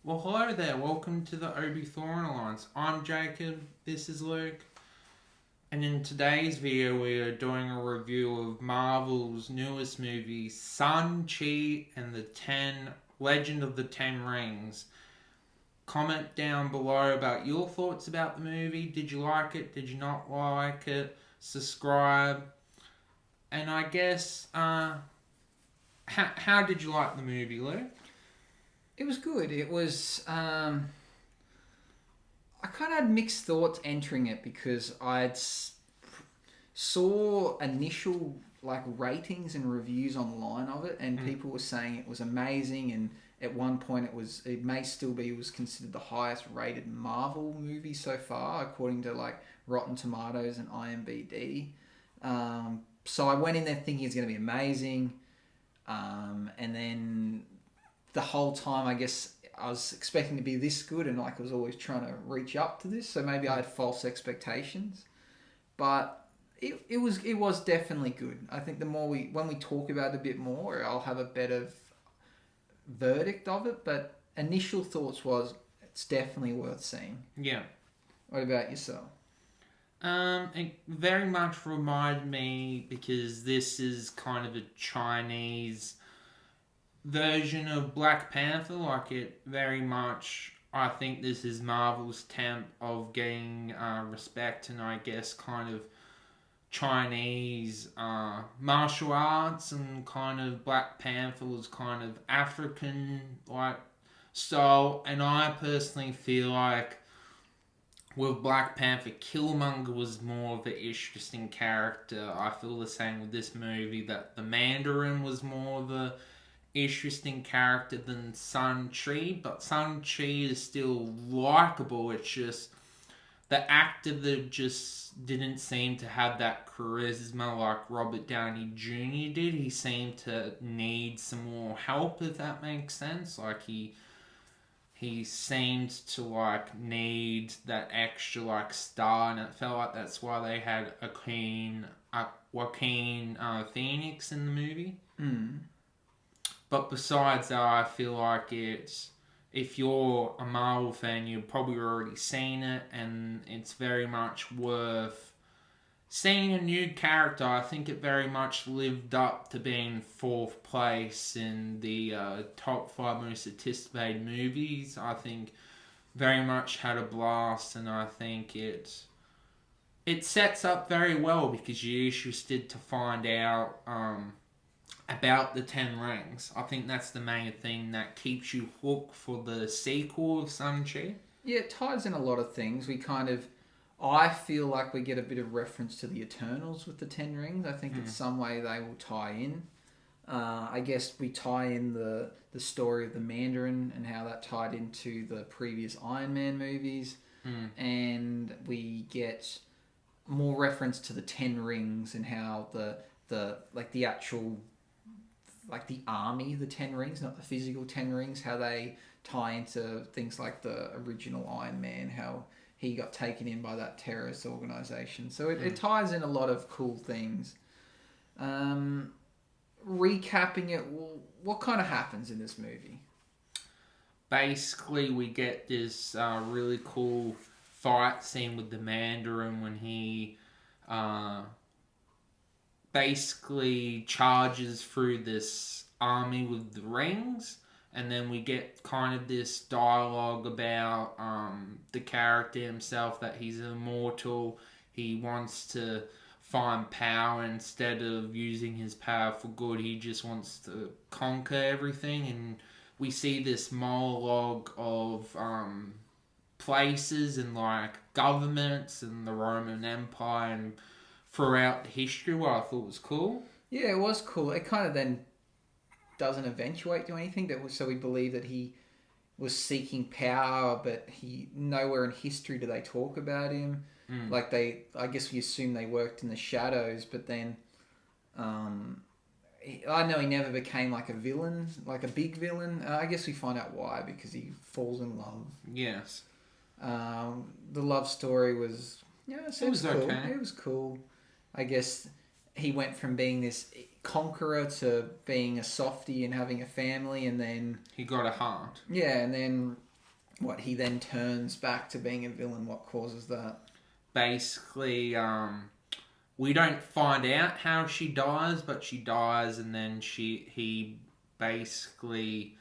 Well, hello there. Welcome to the Obi Thorn Alliance. I'm Jacob. This is Luke. And in today's video, we are doing a review of Marvel's newest movie, Shang-Chi and the Legend of the Ten Rings. Comment down below about your thoughts about the movie. Did you like it? Did you not like it? Subscribe. And I guess, how did you like the movie, Luke? It was good. It was. I kind of had mixed thoughts entering it because saw initial ratings and reviews online of it, and people were saying it was amazing. And at one point, it may still be was considered the highest rated Marvel movie so far, according to Rotten Tomatoes and IMDb. So I went in there thinking it's going to be amazing, and then the whole time, I guess I was expecting to be this good, and I was always trying to reach up to this. So maybe I had false expectations, but it was definitely good. I think the more when we talk about it a bit more, I'll have a better verdict of it. But initial thoughts was it's definitely worth seeing. Yeah. What about yourself? It very much reminded me because this is kind of a Chinese version of Black Panther. Like, it very much, I think this is Marvel's attempt of getting respect and I guess kind of Chinese martial arts, and kind of Black Panther was kind of African style. And I personally feel like with Black Panther, Killmonger was more of an interesting character. I feel the same with this movie, that the Mandarin was more of a interesting character than Shang-Chi, but Shang-Chi is still likable. It's just the actor that just didn't seem to have that charisma like Robert Downey Jr. did. He seemed to need some more help, if that makes sense. He seemed to need that extra star, and it felt like that's why they had Joaquin Phoenix in the movie. But besides that, I feel like if you're a Marvel fan, you've probably already seen it, and it's very much worth seeing a new character. I think it very much lived up to being fourth place in the top 5 most anticipated movies. I think very much had a blast, and I think it sets up very well because you're interested to find out about the Ten Rings. I think that's the main thing that keeps you hooked for the sequel of Shang-Chi. Yeah, it ties in a lot of things. I feel like we get a bit of reference to the Eternals with the Ten Rings. I think in some way they will tie in. I guess we tie in the story of the Mandarin and how that tied into the previous Iron Man movies. And we get more reference to the Ten Rings and how the actual the army, the Ten Rings, not the physical Ten Rings, how they tie into things like the original Iron Man, how he got taken in by that terrorist organization. So it ties in a lot of cool things. Recapping it, what kind of happens in this movie? Basically, we get this really cool fight scene with the Mandarin when he basically charges through this army with the rings, and then we get kind of this dialogue about the character himself, that he's immortal. He wants to find power instead of using his power for good. He just wants to conquer everything, and we see this monologue of places and governments and the Roman Empire and throughout the history, what I thought was cool. Yeah, it was cool. It kind of then doesn't eventuate to anything. So we believe that he was seeking power, but nowhere in history do they talk about him. I guess we assume they worked in the shadows, but then I know he never became a villain, a big villain. I guess we find out why, because he falls in love. Yes. The love story was, it was cool. Okay. It was cool. I guess he went from being this conqueror to being a softie and having a family, and then he got a heart. Yeah, and then What, he then turns back to being a villain? What causes that? Basically, we don't find out how she dies, but she dies, and then he basically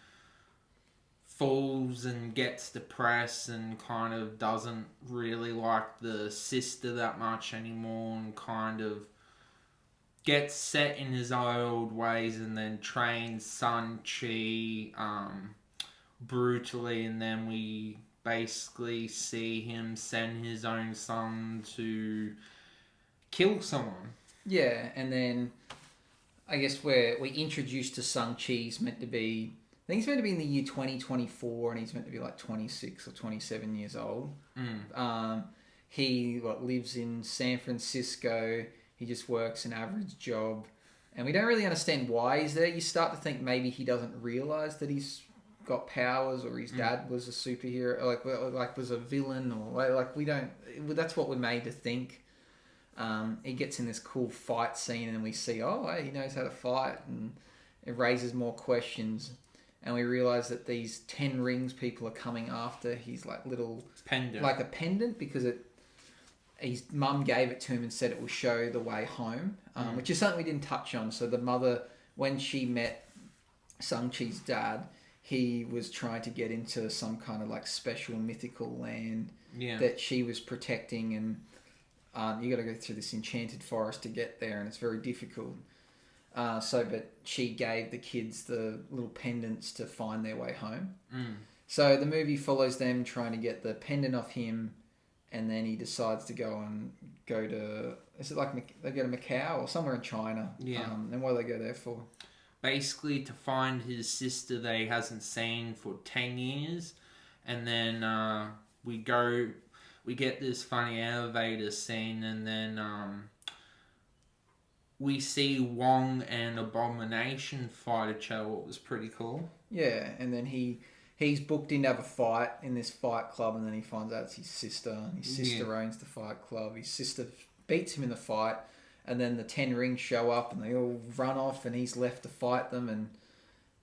falls and gets depressed and kind of doesn't really like the sister that much anymore, and kind of gets set in his old ways, and then trains Shang-Chi brutally, and then we basically see him send his own son to kill someone. Yeah, and then I guess we introduced to Shang-Chi. He's meant to be, I think he's meant to be in the year 2024, and he's meant to be like 26 or 27 years old. He lives in San Francisco. He just works an average job, and we don't really understand why he's there. You start to think maybe he doesn't realize that he's got powers, or his dad was a superhero, like was a villain, or like we don't. That's what we're made to think. He gets in this cool fight scene, and we see, oh, hey, he knows how to fight, and it raises more questions. And we realize that these 10 rings people are coming after his like little pendant, like a pendant, because his mum gave it to him and said it will show the way home, which is something we didn't touch on. So the mother, when she met Shang-Chi's dad, he was trying to get into some kind of like special mythical land that she was protecting, and you got to go through this enchanted forest to get there, and it's very difficult. But she gave the kids the little pendants to find their way home. So the movie follows them trying to get the pendant off him, and then he decides to go to, is it like they go to Macau or somewhere in China? Yeah. And what do they go there for? Basically to find his sister that he hasn't seen for 10 years. And then we get this funny elevator scene, and then we see Wong and Abomination fight each other. It was pretty cool. Yeah, and then he's booked in to have a fight in this fight club, and then he finds out it's his sister. And his sister owns the fight club. His sister beats him in the fight, and then the 10 rings show up, and they all run off, and he's left to fight them, and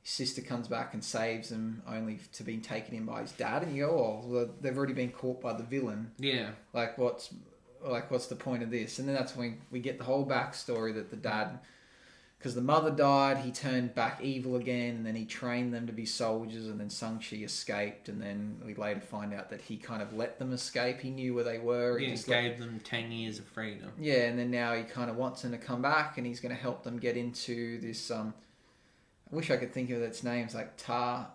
his sister comes back and saves him, only to be taken in by his dad. And you go, oh, well, they've already been caught by the villain. Yeah. What's the point of this? And then that's when we get the whole backstory that the dad, because the mother died, he turned back evil again, and then he trained them to be soldiers, and then Shang-Chi escaped, and then we later find out that he kind of let them escape. He knew where they were. He just gave them 10 years of freedom. Yeah, and then now he kind of wants them to come back, and he's going to help them get into this, I wish I could think of its names, like Ta'o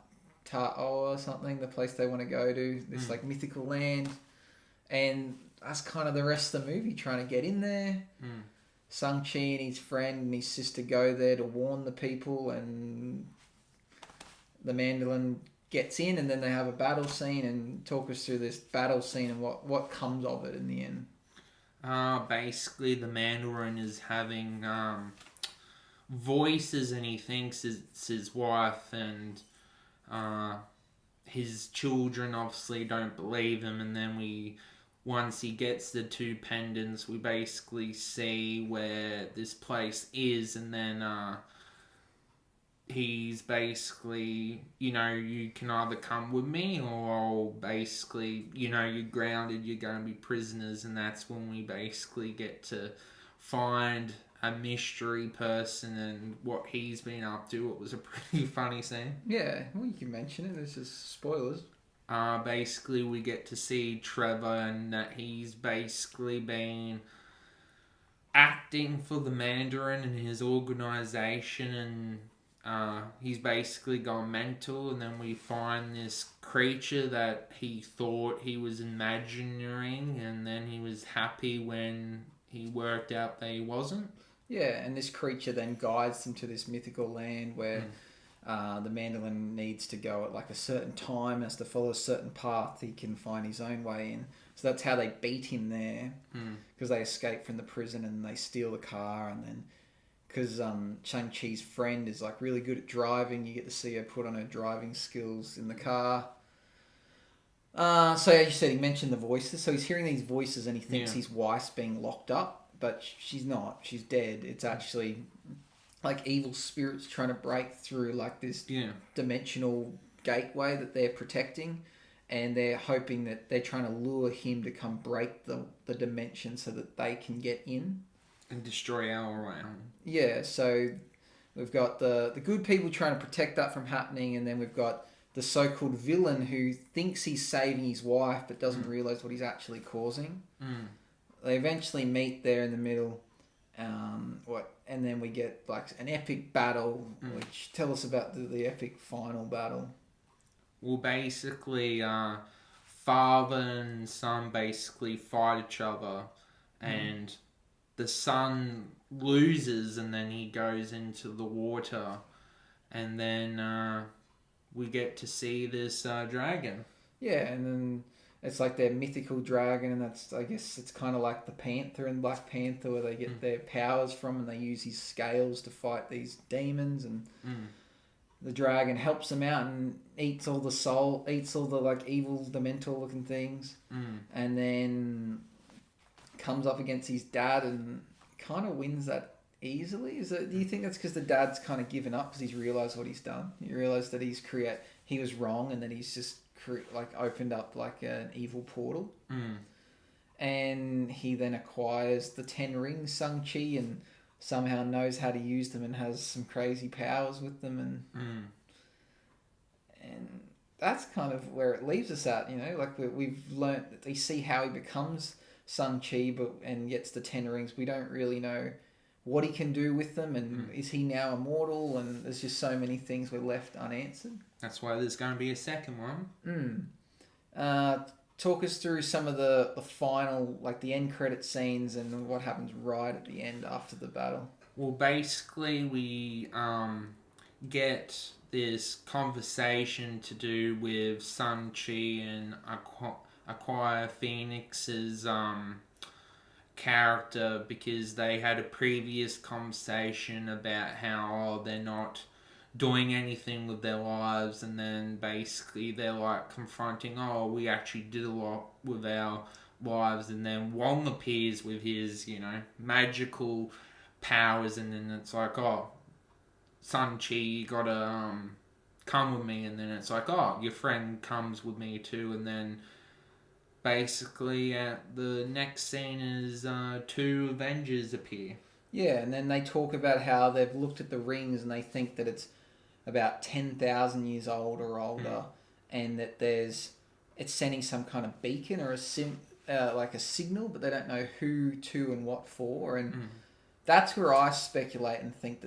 or something, the place they want to go to, this like mythical land. And that's kind of the rest of the movie, trying to get in there. Shang-Chi and his friend and his sister go there to warn the people, and the Mandarin gets in, and then they have a battle scene. And talk us through this battle scene and what comes of it in the end. Basically, the Mandarin is having voices, and he thinks it's his wife, and his children obviously don't believe him. And then once he gets the 2 pendants, we basically see where this place is, and then he's basically, you can either come with me, or I'll basically, you're grounded, you're going to be prisoners. And that's when we basically get to find a mystery person and what he's been up to. It was a pretty funny scene. Yeah, well, you can mention it. This is spoilers. Basically, we get to see Trevor, and that he's basically been acting for the Mandarin and his organization, and he's basically gone mental. And then we find this creature that he thought he was imagining, and then he was happy when he worked out that he wasn't. Yeah, and this creature then guides them to this mythical land where the Mandarin needs to go at like a certain time, has to follow a certain path. He can find his own way in. So that's how they beat him there, because they escape from the prison and they steal the car. And then because Shang-Chi's friend is like really good at driving, you get to see her put on her driving skills in the car. So as you said, he mentioned the voices. So he's hearing these voices, and he thinks his wife's being locked up, but she's not. She's dead. It's actually like evil spirits trying to break through like this dimensional gateway that they're protecting. and they're hoping that they're trying to lure him to come break the dimension so that they can get in and destroy our realm. Yeah, so we've got the good people trying to protect that from happening, and then we've got the so-called villain who thinks he's saving his wife but doesn't realize what he's actually causing. They eventually meet there in the middle, and then we get like an epic battle. Which tell us about the epic final battle. Well, basically, father and son basically fight each other, and the son loses, and then he goes into the water, and then we get to see this dragon. Yeah, and then it's like their mythical dragon, and that's, I guess, it's kind of like the Panther in Black Panther, where they get their powers from, and they use his scales to fight these demons, and the dragon helps them out and eats all the like evil, dementor looking things, and then comes up against his dad and kind of wins that easily. Do you think that's because the dad's kind of given up because he's realised what he's done? He realised that he was wrong, and that he's just opened up like an evil portal. And he then acquires the 10 rings, Shang-Chi, and somehow knows how to use them and has some crazy powers with them, and that's kind of where it leaves us at, like we've learnt that they see how he becomes Shang-Chi and gets the 10 rings. We don't really know what he can do with them, and is he now immortal, and there's just so many things we're left unanswered. That's why there's going to be a second one. Talk us through some of the final, like the end credit scenes and what happens right at the end after the battle. Well, basically we get this conversation to do with Shang-Chi and Acquire Phoenix's character, because they had a previous conversation about how they're not doing anything with their lives, and then basically they're like confronting, we actually did a lot with our lives, and then Wong appears with his, magical powers, and then it's like, Shang-Chi, you gotta come with me, and then it's like, your friend comes with me too, and then basically the next scene is 2 Avengers appear. Yeah, and then they talk about how they've looked at the rings and they think that it's about 10,000 years old or older, and that it's sending some kind of beacon or like a signal, but they don't know who to and what for, and that's where I speculate and think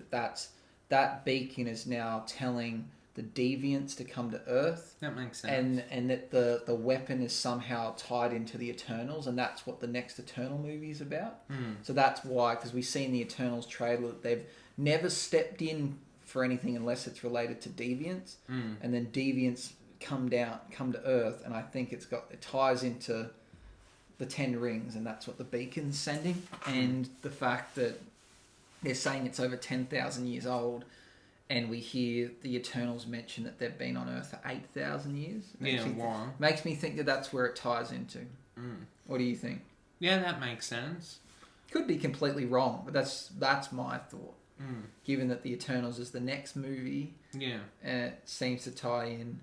that beacon is now telling the deviants to come to Earth. That makes sense. And that the weapon is somehow tied into the Eternals, and that's what the next Eternal movie is about. So that's why, because we see in the Eternals trailer that they've never stepped in for anything unless it's related to deviants, and then deviants come to Earth, and I think it ties into the 10 rings, and that's what the beacon's sending, and the fact that they're saying it's over 10,000 years old, and we hear the Eternals mention that they've been on Earth for 8,000 years. Makes me think that that's where it ties into. What do you think? Yeah, that makes sense. Could be completely wrong, but that's my thought. Given that the Eternals is the next movie, it seems to tie in.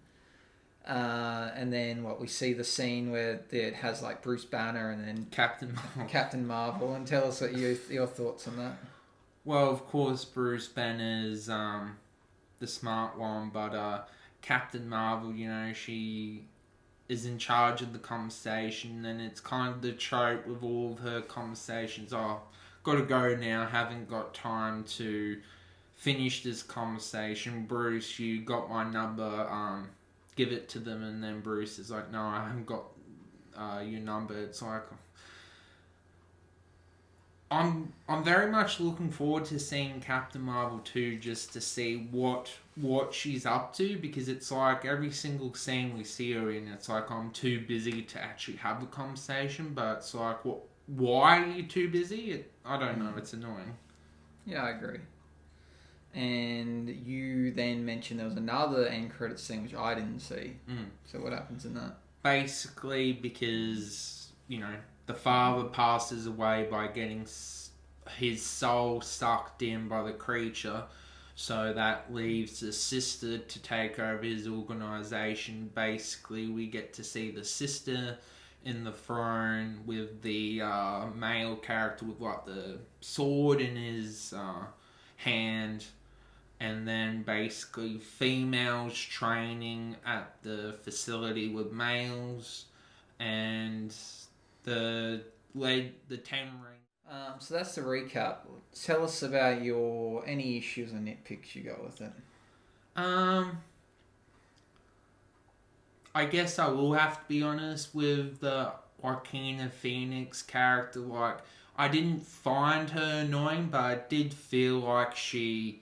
And then we see the scene where it has like Bruce Banner and then Captain Marvel. And tell us what your thoughts on that. Well, of course, Bruce Banner's the smart one, but Captain Marvel, she is in charge of the conversation, and it's kind of the trope with all of her conversations. Gotta go now, haven't got time to finish this conversation. Bruce, you got my number, give it to them, and then Bruce is like, no, I haven't got your number. It's like, I'm very much looking forward to seeing Captain Marvel 2, just to see what she's up to, because it's like every single scene we see her in, it's like I'm too busy to actually have a conversation, but it's like, why are you too busy? I don't know, it's annoying. Yeah, I agree. And you then mentioned there was another end credit scene which I didn't see. So what happens in that? Basically, because, the father passes away by getting his soul sucked in by the creature, So that leaves the sister to take over his organization. Basically, we get to see the sister in the throne with the male character with like the sword in his hand, and then basically females training at the facility with males, and the ten ring. So that's the recap. Tell us about your any issues or nitpicks you got with it. Um, I guess I will have to be honest with the Joaquina Phoenix character. Like, I didn't find her annoying, but I did feel like she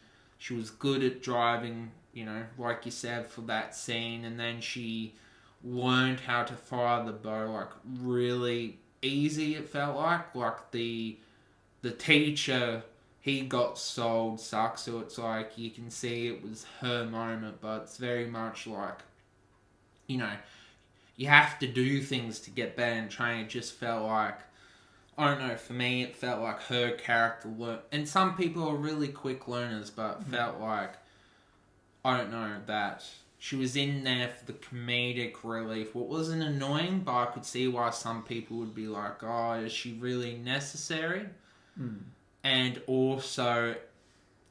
was good at driving. You know, like you said, for that scene, and then she learned how to fire the bow like really easy. It felt like the teacher, he got sold sucks, so it's like you can see it was her moment, but it's very much like, you know, you have to do things to get better in training. It just felt like, I don't know, for me it felt like her character learned, and some people are really quick learners, but it felt like, I don't know, that she was in there for the comedic relief. What wasn't annoying, but I could see why some people would be like, oh, is she really necessary? Mm. And also,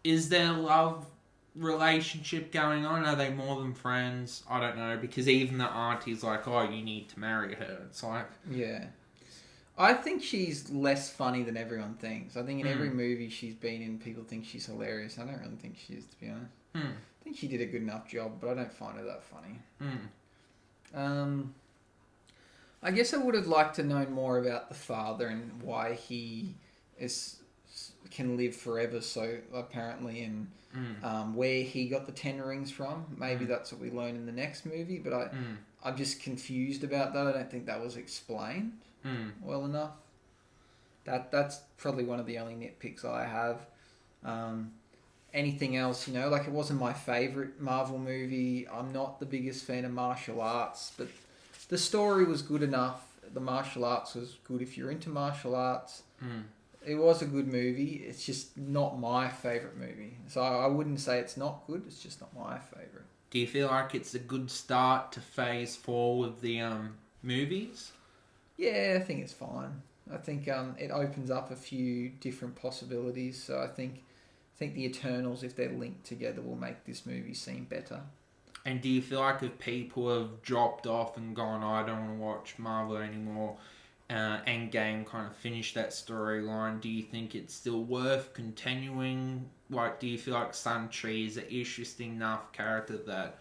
is there love relationship going on? Are they more than friends? I don't know, because even the auntie's like, oh, you need to marry her. It's like, Yeah. I think she's less funny than everyone thinks. I think in every movie she's been in, people think she's hilarious. I don't really think she is, to be honest. I think she did a good enough job, but I don't find her that funny. I guess I would have liked to know more about the father and why he is can live forever. So apparently, and where he got the 10 rings from. Maybe that's what we learn in the next movie. But I'm just confused about that. I don't think that was explained well enough. That's probably one of the only nitpicks I have. Anything else, like it wasn't my favorite Marvel movie. I'm not the biggest fan of martial arts, but the story was good enough. The martial arts was good if you're into martial arts. It was a good movie. It's just not my favorite movie. So I wouldn't say it's not good. It's just not my favorite. Do you feel like it's a good start to phase 4 with the movies? Yeah, I think it's fine. I think it opens up a few different possibilities. So I think the Eternals, if they're linked together, will make this movie seem better. And do you feel like if people have dropped off and gone, I don't want to watch Marvel anymore, Endgame kind of finished that storyline, do you think it's still worth continuing? Like, do you feel like Shang-Chi is an interesting enough character that,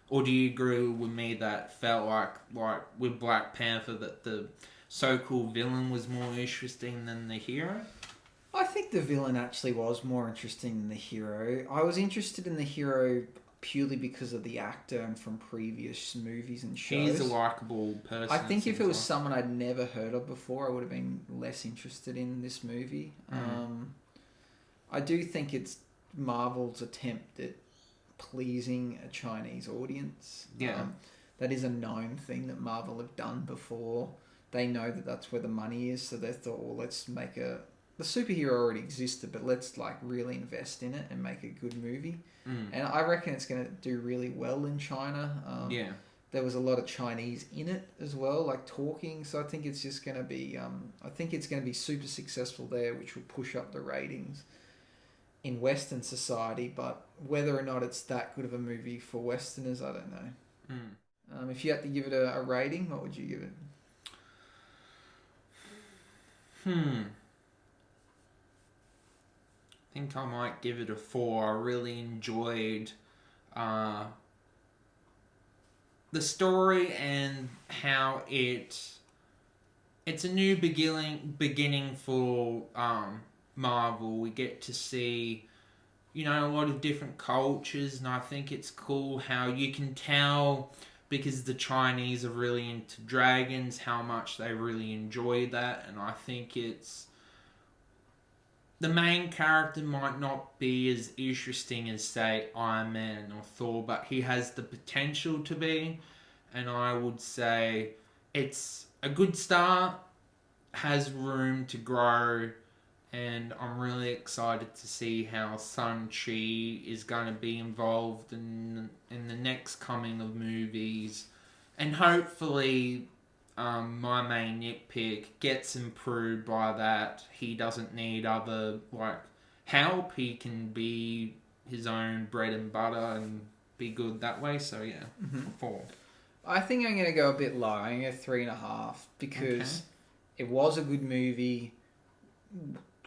or do you agree with me that felt like with Black Panther that the so-called villain was more interesting than the hero? I think the villain actually was more interesting than the hero. I was interested in the hero purely because of the actor and from previous movies and shows. He's a likable person. I think if it was someone I'd never heard of before, I would have been less interested in this movie. I do think it's Marvel's attempt at pleasing a Chinese audience. Yeah. That is a known thing that Marvel have done before. They know that that's where the money is, so they thought, well, let's make the superhero already existed, but let's really invest in it and make a good movie. And I reckon it's going to do really well in China. There was a lot of Chinese in it as well, talking. So I think it's just going to be, super successful there, which will push up the ratings in Western society. But whether or not it's that good of a movie for Westerners, I don't know. If you had to give it a rating, what would you give it? I think I might give it a 4. I really enjoyed the story and how it's a new beginning for Marvel. We get to see a lot of different cultures, and I think it's cool how you can tell, because the Chinese are really into dragons, how much they really enjoy that. And I think the main character might not be as interesting as, say, Iron Man or Thor, but he has the potential to be. And I would say it's a good start, has room to grow, and I'm really excited to see how Shang-Chi is going to be involved in the next coming of movies, and hopefully, my main nitpick gets improved by that. He doesn't need other help. He can be his own bread and butter and be good that way. So yeah, 4. I think I'm going to go a bit low. I'm going to go 3.5 because it was a good movie.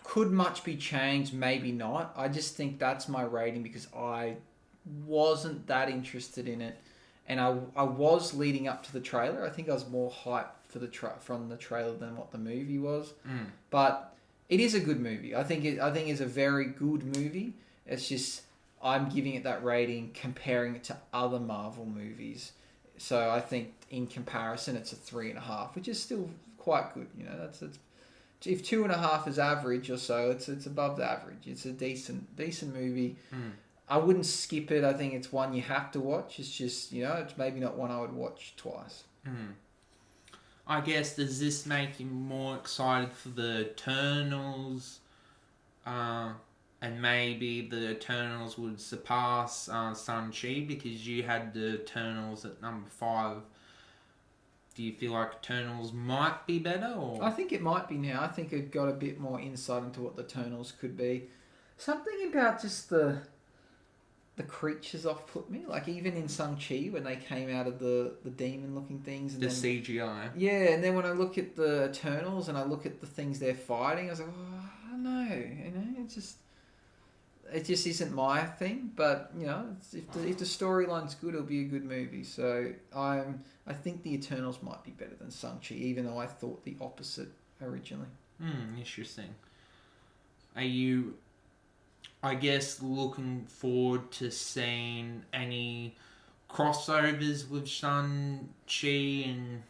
Could much be changed? Maybe not. I just think that's my rating because I wasn't that interested in it, and I was leading up to the trailer. I think I was more hyped for from the trailer than what the movie was. But it is a good movie. I think it's a very good movie. It's just I'm giving it that rating comparing it to other Marvel movies. So I think in comparison, it's a 3.5, which is still quite good. You know, that's if 2.5 is average or so, it's above the average. It's a decent movie. I wouldn't skip it. I think it's one you have to watch. It's just, it's maybe not one I would watch twice. I guess, does this make you more excited for the Eternals? And maybe the Eternals would surpass Shang-Chi because you had the Eternals at number 5. Do you feel like Eternals might be better? Or? I think it might be now. I think I've got a bit more insight into what the Eternals could be. Something about just the creatures off-put me. Like even in Shang-Chi when they came out of the demon-looking things. And the then, CGI. Yeah, and then when I look at the Eternals and I look at the things they're fighting, I was like, oh, I don't know. It just isn't my thing. But, if the storyline's good, it'll be a good movie. So I think the Eternals might be better than Shang-Chi, even though I thought the opposite originally. Interesting. Are you, I guess, looking forward to seeing any crossovers with Shang-Chi and...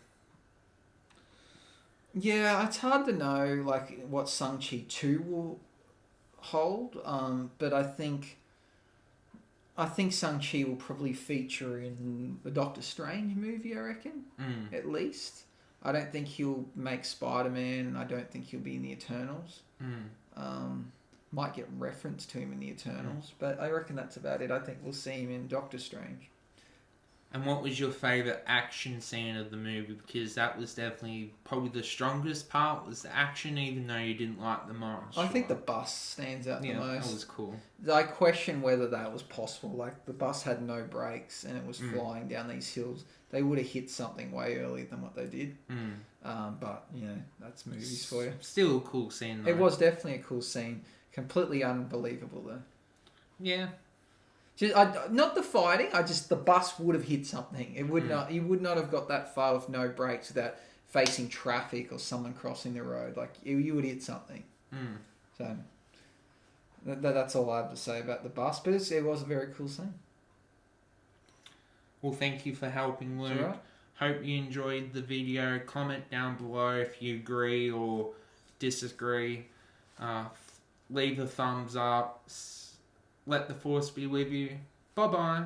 Yeah, it's hard to know what Shang-Chi 2 will hold, but I think Shang-Chi will probably feature in the Doctor Strange movie, I reckon, at least. I don't think he'll make Spider-Man, I don't think he'll be in the Eternals. Might get reference to him in the Eternals, but I reckon that's about it. I think we'll see him in Doctor Strange. And what was your favourite action scene of the movie? Because that was definitely probably the strongest part was the action, even though you didn't like the martial. I think the bus stands out the most. That was cool. I question whether that was possible. Like the bus had no brakes and it was flying down these hills. They would have hit something way earlier than what they did. But that's movies for you. Still a cool scene though. It was definitely a cool scene. Completely unbelievable though. Yeah. Just, not the fighting. The bus would have hit something. It would not. You would not have got that far with no brakes without facing traffic or someone crossing the road. Like you would hit something. So that's all I have to say about the bus. But it was a very cool scene. Well, thank you for helping, Luke. Right. Hope you enjoyed the video. Comment down below if you agree or disagree. Leave a thumbs up. Let the force be with you. Bye-bye.